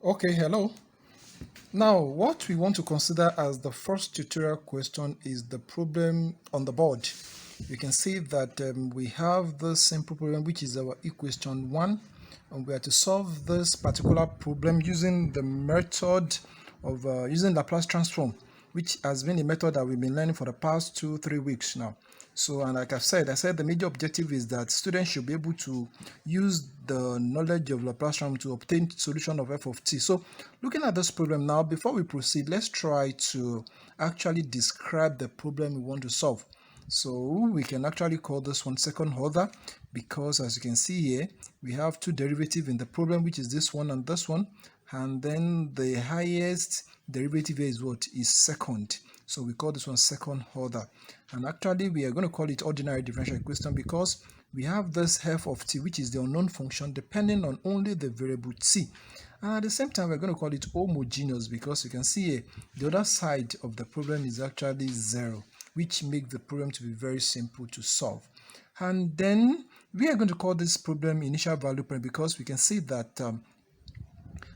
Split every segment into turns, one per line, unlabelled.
Okay, hello. Now, what we want to consider as the first tutorial question is the problem on the board. You can see that we have the simple problem, which is our equation 1, and we are to solve this particular problem using the method of using Laplace transform, which has been a method that we've been learning for the past 2-3 weeks now. So, and like I said the major objective is that students should be able to use the knowledge of Laplace transform to obtain solution of f of t. So, looking at this problem now, before we proceed, let's try to actually describe the problem we want to solve. So we can actually call this one second order, because as you can see here, we have two derivatives in the problem, which is this one and this one, and then the highest derivative here is what? Is second. So we call this one second order, and actually we are going to call it ordinary differential equation because we have this f of t, which is the unknown function depending on only the variable t. And at the same time, we're going to call it homogeneous because you can see here, the other side of the problem is actually 0, which makes the problem to be very simple to solve. And then we are going to call this problem initial value problem because we can see that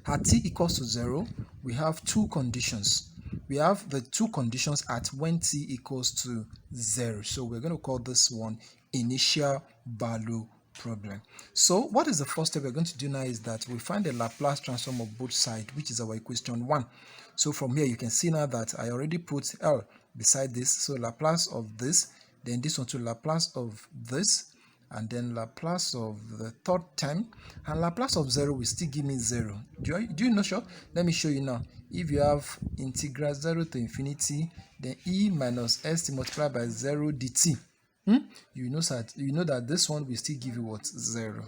at t equals to 0, we have two conditions. We have the two conditions at when t equals to 0. So we're going to call this one initial value problem. So what is the first step we're going to do now is that we find the Laplace transform of both sides, which is our equation 1. So from here you can see now that I already put L beside this. So Laplace of this, then this one to Laplace of this, and then Laplace of the third term, and Laplace of 0 will still give me 0. Do you know? Sure. Let me show you now. If you have integral 0 to infinity, then e minus st multiplied by 0 dt, you know that this one will still give you what? 0.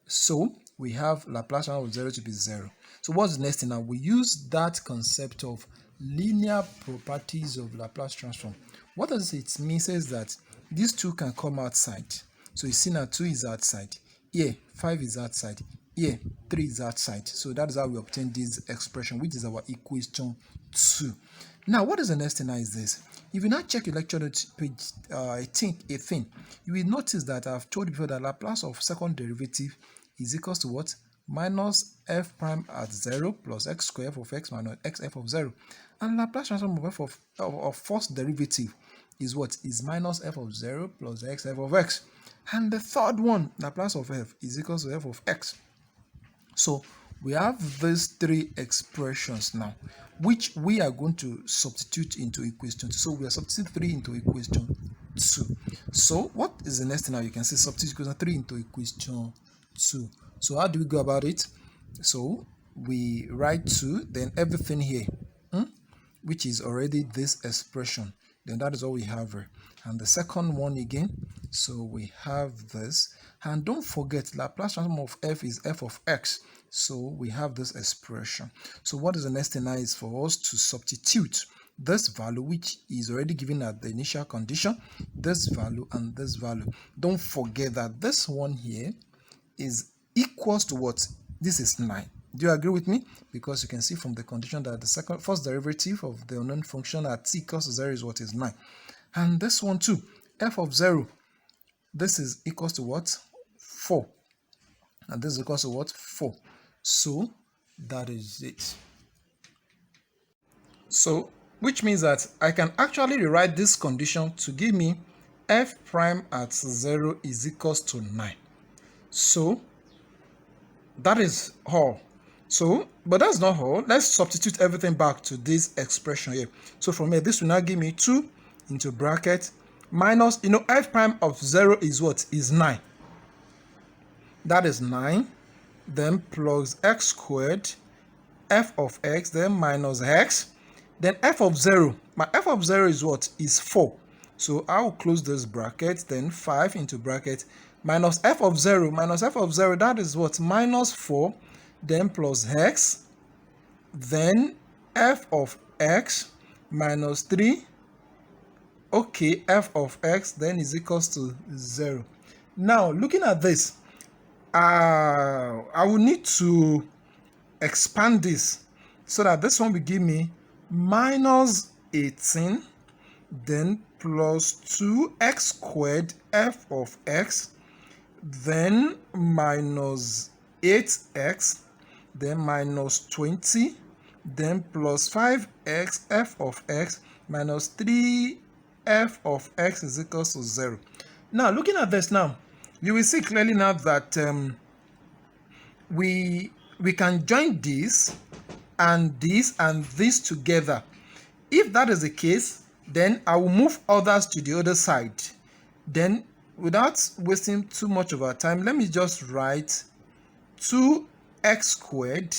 So we have Laplace of 0 to be 0. So what's the next thing now? We use that concept of linear properties of Laplace transform. What does it mean? It says that these two can come outside. So you see now 2 is outside, here 5 is outside, here 3 is outside. So that is how we obtain this expression, which is our equation 2. Now what is the next thing now is this. If you now check your lecture notes page 18, you will notice that I've told you before that Laplace of second derivative is equals to what? Minus f prime at 0 plus x square f of x minus xf of 0. And Laplace transform of f of first derivative is what? Is minus f of 0 plus xf of x. And the third one, Laplace of f, is equals to f of x. So we have these three expressions now, which we are going to substitute into equation 2. So we are substituting 3 into equation 2. So what is the next thing now? You can see substitute equation 3 into equation 2. So how do we go about it? So we write 2, then everything here, which is already this expression, then that is all we have here. And the second one again, so we have this, and don't forget Laplace transform of f is f of x, so we have this expression. So what is the next thing now is for us to substitute this value, which is already given at the initial condition, this value and this value. Don't forget that this one here is equals to what? This is 9. Do you agree with me? Because you can see from the condition that the first derivative of the unknown function at t equals to 0 is what? Is 9. And this one too, f of 0, this is equals to what? 4. And this is equals to what? 4. So that is it. So which means that I can actually rewrite this condition to give me f prime at 0 is equals to 9. So that is all. So, but that's not all. Let's substitute everything back to this expression here. So from here, this will now give me 2 into bracket minus, f prime of 0 is what? Is 9. That is 9. Then plus x squared, f of x, then minus x. Then f of 0. My f of 0 is what? Is 4. So I will close this bracket, then 5 into bracket minus f of 0. Minus f of 0, that is what? Minus 4. Then plus x. Then f of x minus 3. Okay, f of x then is equals to 0. Now, looking at this, I will need to expand this so that this one will give me minus 18, then plus 2x squared f of x, then minus 8x, then minus 20, then plus 5x f of x minus 3 f of x is equals to 0. Now, looking at this now, you will see clearly now that we can join this and this together. If that is the case, then I will move others to the other side. Then, without wasting too much of our time, let me just write 2x squared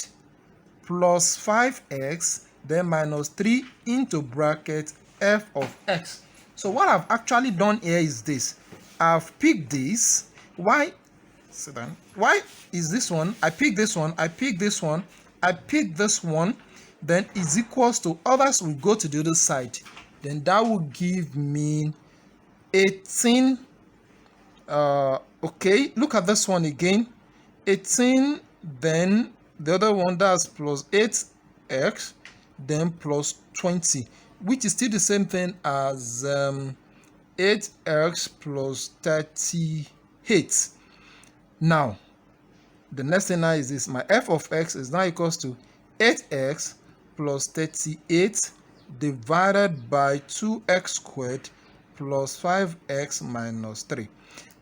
plus 5x, then minus 3 into bracket f of x. So what I've actually done here is this. I've picked this. Why? Sit down. Why is this one? I pick this one. I pick this one. I pick this one. Then is equals to others will go to the other side. Then that will give me 18. Okay, look at this one again. 18, then the other one, that's plus 8x, then plus 20, which is still the same thing as 8x plus 38. Now, the next thing now is this. My f of x is now equals to 8x plus 38 divided by 2x squared plus 5x minus 3.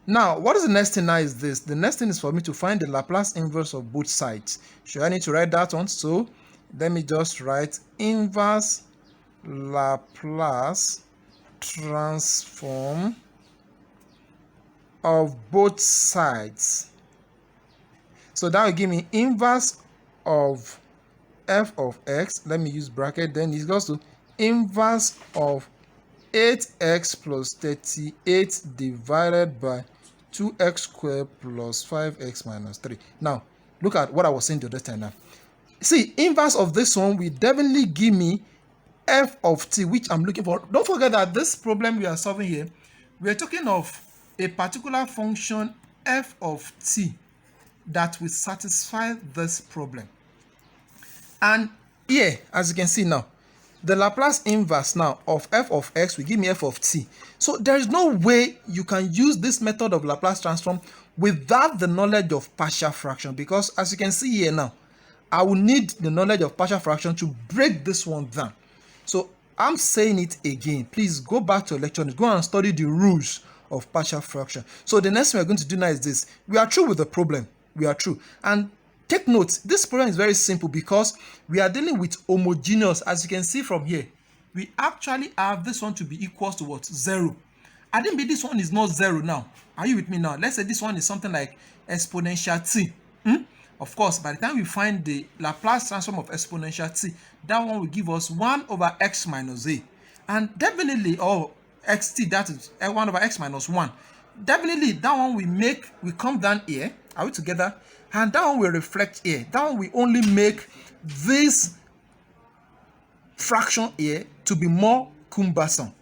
Now, what is the next thing now is this. The next thing is for me to find the Laplace inverse of both sides. Should I need to write that one? So, let me just write inverse Laplace transform of both sides. So that will give me inverse of f of x. Let me use bracket. Then it goes to inverse of 8x plus 38 divided by 2x squared plus 5x minus 3. Now, look at what I was saying the other time now. See, inverse of this one will definitely give me f of t, which I'm looking for. Don't forget that this problem we are solving here, we are talking of a particular function f of t that will satisfy this problem. And here, as you can see now, the Laplace inverse now of f of x will give me f of t. So there is no way you can use this method of Laplace transform without the knowledge of partial fraction, because as you can see here now, I will need the knowledge of partial fraction to break this one down. So I'm saying it again. Please go back to your lecture and go and study the rules of partial fraction. So the next thing we're going to do now is this. We are through with the problem. We are through. And take note, this problem is very simple because we are dealing with homogeneous. As you can see from here, we actually have this one to be equal to what? 0. I didn't mean this one is not 0 now. Are you with me now? Let's say this one is something like exponential t. Of course, by the time we find the Laplace transform of exponential t, that one will give us 1 over x minus a. And definitely, xt, that is 1 over x minus 1. Definitely, that one we come down here. Are we together? And that one will reflect here. That one will only make this fraction here to be more cumbersome.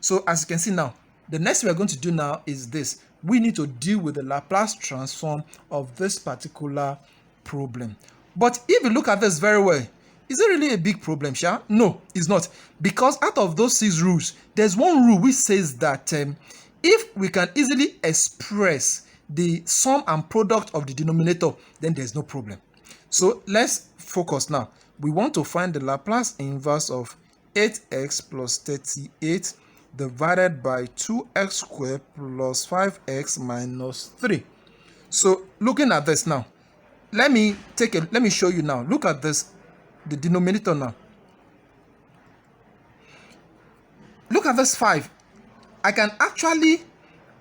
So as you can see now, the next thing we're going to do now is this. We need to deal with the Laplace transform of this particular problem. But if you look at this very well, is it really a big problem, Sha? No, it's not. Because out of those 6 rules, there's one rule which says that if we can easily express the sum and product of the denominator, then there's no problem. So let's focus now. We want to find the Laplace inverse of 8x plus 38 divided by 2x squared plus 5x minus 3. So looking at this now, let me show you now. Look at this, the denominator now. Look at this 5. I can actually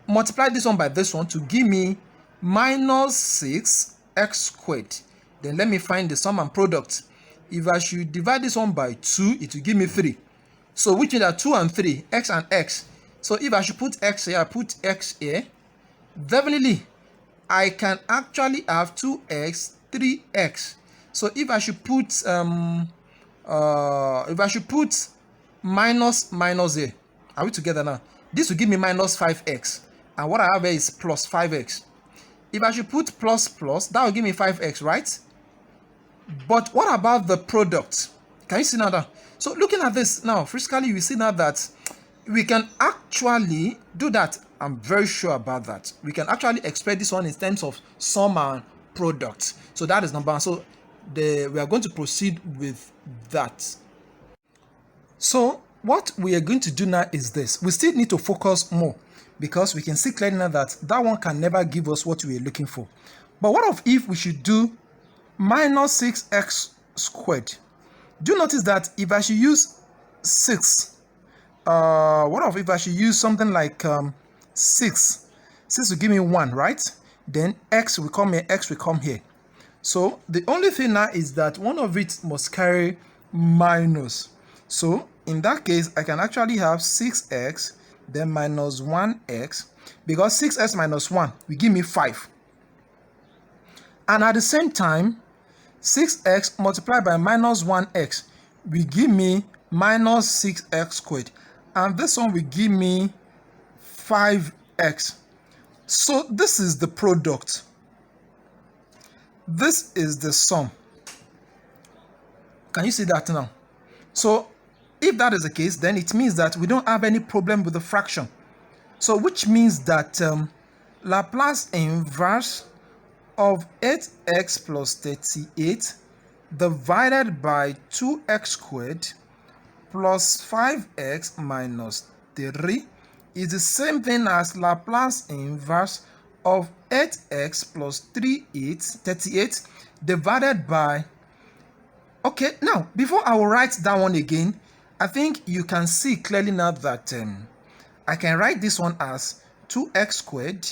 multiply this one by this one to give me minus 6x squared. Then let me find the sum and product. If I should divide this one by 2, it will give me 3. So which means that 2 and 3, x and x. So if I should put x here, I put x here. Definitely, I can actually have 2x, 3x. So if I should put minus here, are we together now? This will give me minus 5x. And what I have here is plus 5x. If I should put plus, that will give me 5x, right? But what about the product? Can you see now that? So looking at this now, physically, you see now that we can actually do that. I'm very sure about that. We can actually express this one in terms of sum and product. So that is number 1. So we are going to proceed with that. So what we are going to do now is this. We still need to focus more because we can see clearly now that that one can never give us what we are looking for. But what if we should do minus 6x squared? Do you notice that if I should use 6, what if I should use something like 6? 6 will give me 1, right? Then x will come here, x will come here. So the only thing now is that one of it must carry minus. So in that case, I can actually have 6x, then minus 1x, because 6x minus 1 will give me 5. And at the same time, 6x multiplied by minus 1x will give me minus 6x squared. And this one will give me 5x. So this is the product. This is the sum. Can you see that now? So if that is the case, then it means that we don't have any problem with the fraction. So which means that Laplace inverse of 8x plus 38 divided by 2x squared plus 5x minus 3 is the same thing as Laplace inverse of 8x plus 38 divided by... Okay, now before I will write that one again, I think you can see clearly now that I can write this one as 2x squared,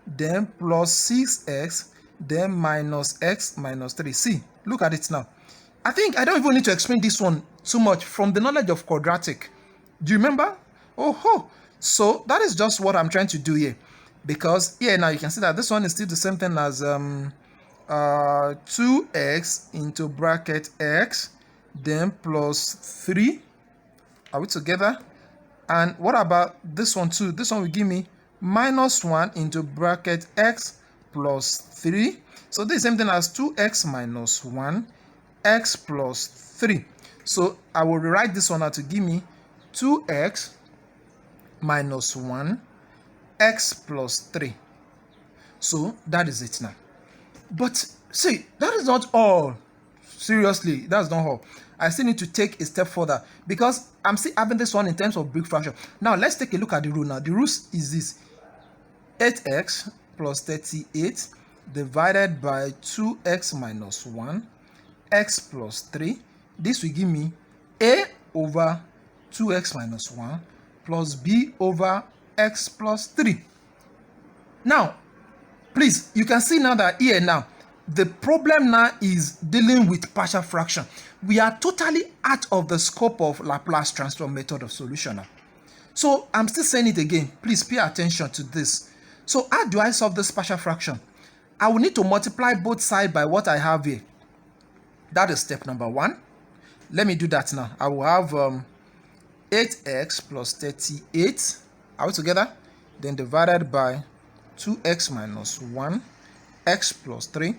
then plus 6x, then minus x minus 3. See, look at it now. I think I don't even need to explain this one too much from the knowledge of quadratic. Do you remember? Oh, so that is just what I'm trying to do here. Because here now you can see that this one is still the same thing as 2x into bracket x, then plus 3. Are we together? And what about this one too? This one will give me minus 1 into bracket x plus 3. So this is the same thing as 2x minus 1, x plus 3. So I will rewrite this one out to give me 2x minus 1, x plus 3. So that is it now. But see, that is not all. Seriously, that's not all. I still need to take a step further because I'm still having this one in terms of big fraction. Now let's take a look at the rule now. The rule is this: 8x plus 38 divided by 2x minus 1, x plus 3. This will give me a over 2x minus 1 plus b over x plus 3. Now, please, you can see now that here now, the problem now is dealing with partial fraction. We are totally out of the scope of Laplace transform method of solution now. So I'm still saying it again. Please pay attention to this. So how do I solve this partial fraction? I will need to multiply both sides by what I have here. That is step number 1. Let me do that now. I will have 8x plus 38. Are we together? Then divided by 2x minus 1, x plus 3.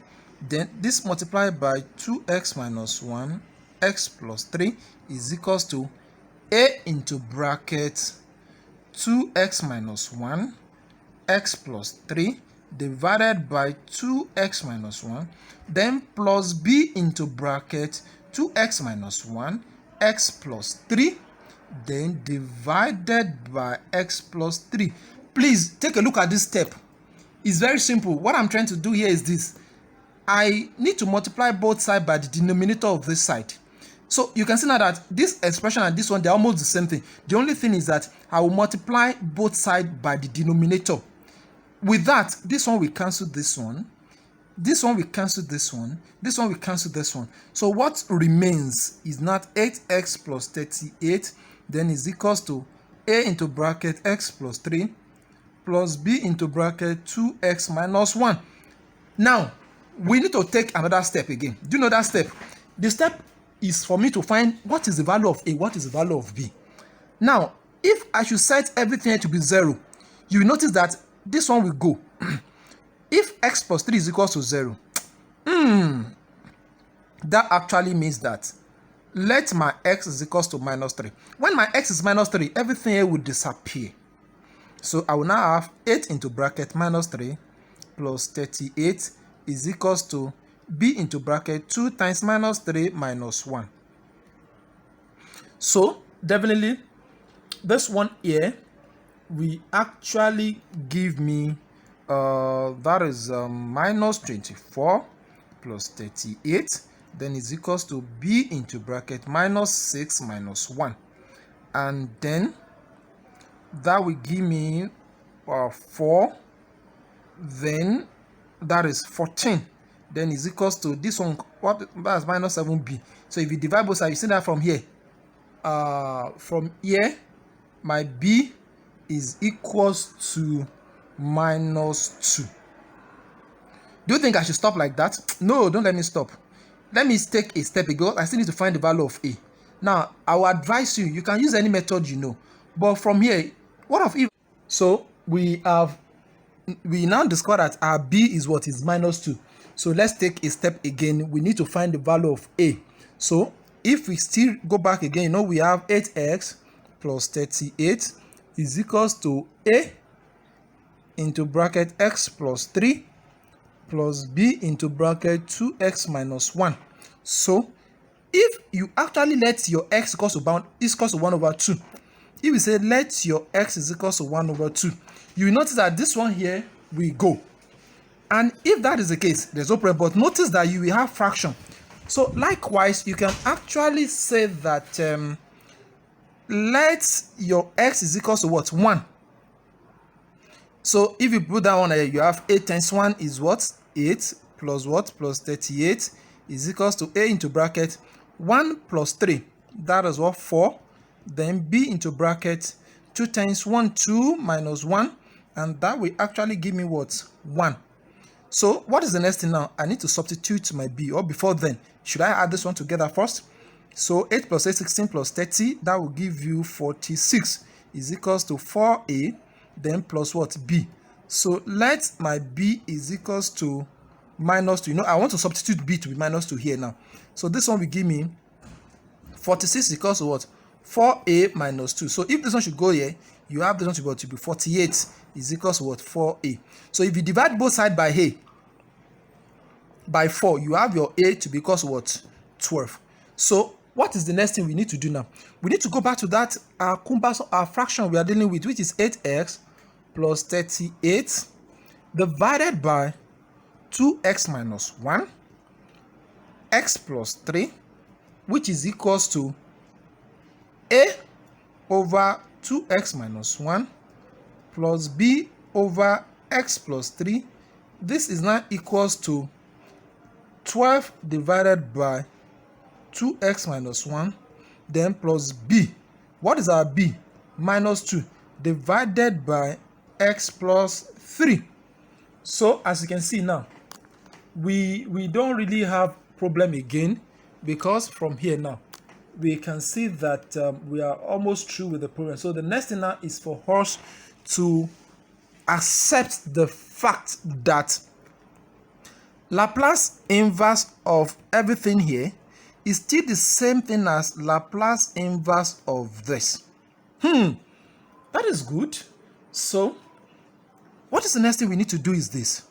Then this multiplied by 2x minus 1, x plus 3 is equals to a into bracket 2x minus 1, x plus 3 divided by 2x minus 1, then plus b into bracket 2x minus 1, x plus 3, then divided by x plus 3. Please take a look at this step. It's very simple. What I'm trying to do here is this. I need to multiply both sides by the denominator of this side. So you can see now that this expression and this one, they're almost the same thing. The only thing is that I will multiply both sides by the denominator. With that, this one will cancel this one. This one will cancel this one. This one will cancel this one. So what remains is not 8x plus 38, then is equals to a into bracket x plus 3 plus b into bracket 2x minus 1. Now, we need to take another step again. Do you know that step? The step is for me to find what is the value of a, what is the value of b. Now, if I should set everything to be 0, you will notice that this one will go. If x plus 3 is equal to 0, that actually means that let my x is equals to minus 3. When my x is minus 3, everything here will disappear. So I will now have 8 into bracket minus 3 plus 38 is equals to b into bracket 2 times minus 3 minus 1. So definitely this one here will actually give me that is minus 24 plus 38, then is equals to b into bracket minus 6 minus 1, and then that will give me 4, then that is 14, then is equals to this one, what, that's minus 7b. So if you divide both sides, you see that from here, my b is equals to minus 2. Do you think I should stop like that? No, don't let me stop. Let me take a step again. I still need to find the value of a. Now, I will advise you, you can use any method you know. But from here, what of if? So we now discover that our b is what is minus 2. So let's take a step again. We need to find the value of a. So if we still go back again, you know, we have 8x plus 38 is equals to a into bracket x plus 3 plus b into bracket 2x minus 1. So if you actually let your x equals to 1 over 2, if you say let your x is equals to 1 over 2, you will notice that this one here will go. And if that is the case, there's no problem. But notice that you will have fraction. So likewise, you can actually say that let your x is equals to what? 1. So if you put that one there, you have 8 times 1 is what? 8 plus what? Plus 38 is equals to a into bracket 1 plus 3. That is what? 4. Then b into bracket 2 times 1, 2 minus 1. And that will actually give me what? 1. So what is the next thing now? I need to substitute my b. Or before then, should I add this one together first? So 8 plus 8, 16 plus 30. That will give you 46 is equals to 4a. Then plus what? B. So let my b is equals to minus 2. You know, I want to substitute b to be minus 2 here now. So this one will give me 46 equals to what? 4a minus 2. So if this one should go here, you have this one to be 48 is equals to what? 4a. So if you divide both sides by 4, you have your a to be equals to what? 12. So what is the next thing we need to do now? We need to go back to that our fraction we are dealing with, which is 8x plus 38 divided by 2x minus 1, x plus 3, which is equals to a over 2x minus 1 plus b over x plus 3. This is now equals to 12 divided by 2x minus 1, then plus b. What is our b? Minus 2 divided by x plus 3. So as you can see now, we don't really have problem again, because from here now we can see that we are almost through with the problem. So the next thing now is for us to accept the fact that Laplace inverse of everything here is still the same thing as Laplace inverse of this. That is good. So what is the next thing we need to do is this.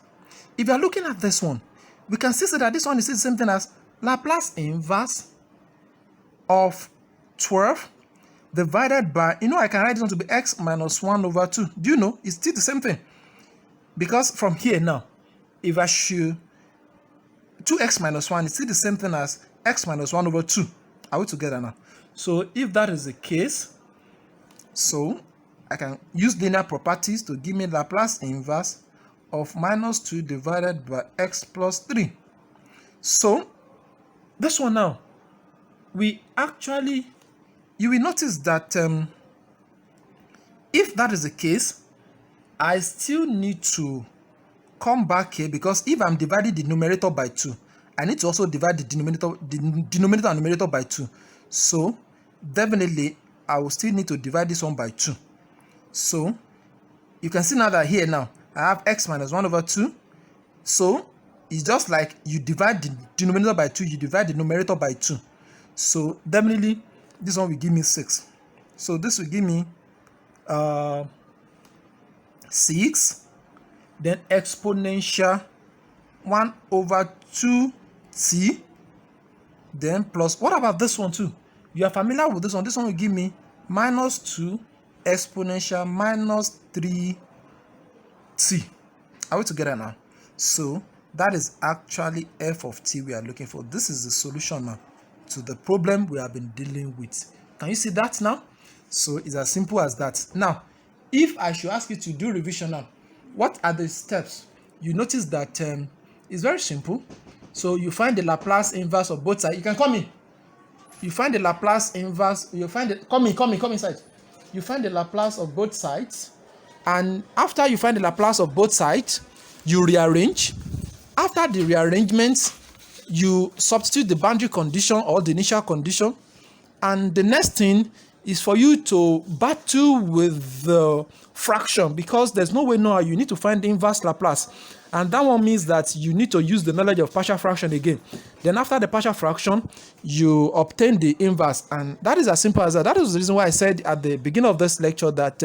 If you are looking at this one, we can see that this one is the same thing as Laplace inverse of 12 divided by, you know, I can write this one to be x minus 1 over 2. Do you know? It's still the same thing. Because from here now, if I should 2x minus 1 is still the same thing as x minus 1 over 2. Are we together now? So if that is the case, so I can use linear properties to give me Laplace inverse of minus 2 divided by x plus 3. So this one now, we actually, you will notice that if that is the case, I still need to come back here, because if I'm dividing the numerator by 2, I need to also divide the denominator and numerator by 2. So definitely I will still need to divide this one by 2. So you can see now that here now I have x minus 1 over 2. So it's just like you divide the denominator by 2, you divide the numerator by 2. So definitely this one will give me 6. So this will give me 6, then exponential 1 over 2 t, then plus, what about this one too? You are familiar with this one. This one will give me minus 2 exponential minus 3t. Are we together now? So that is actually f of t we are looking for. This is the solution now to the problem we have been dealing with. Can you see that now? So it's as simple as that. Now, if I should ask you to do revision now, what are the steps? You notice that it's very simple. So you find the Laplace inverse of both sides. You can come in. You find the Laplace inverse. You find it. Come inside. You find the Laplace of both sides, and after you find the Laplace of both sides, you rearrange. After the rearrangement, you substitute the boundary condition or the initial condition, and the next thing is for you to battle with the fraction, because there's no way now. You need to find the inverse Laplace, and that one means that you need to use the knowledge of partial fraction again. Then after the partial fraction, you obtain the inverse, and that is as simple as that. That is the reason why I said at the beginning of this lecture that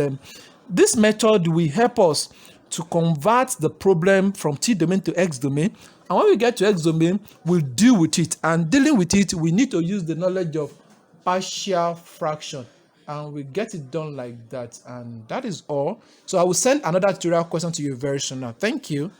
this method will help us to convert the problem from T domain to X domain, and when we get to X domain, we'll deal with it, and dealing with it, we need to use the knowledge of partial fraction, and we get it done like that, and that is all. So I will send another tutorial question to you very soon now. Thank you.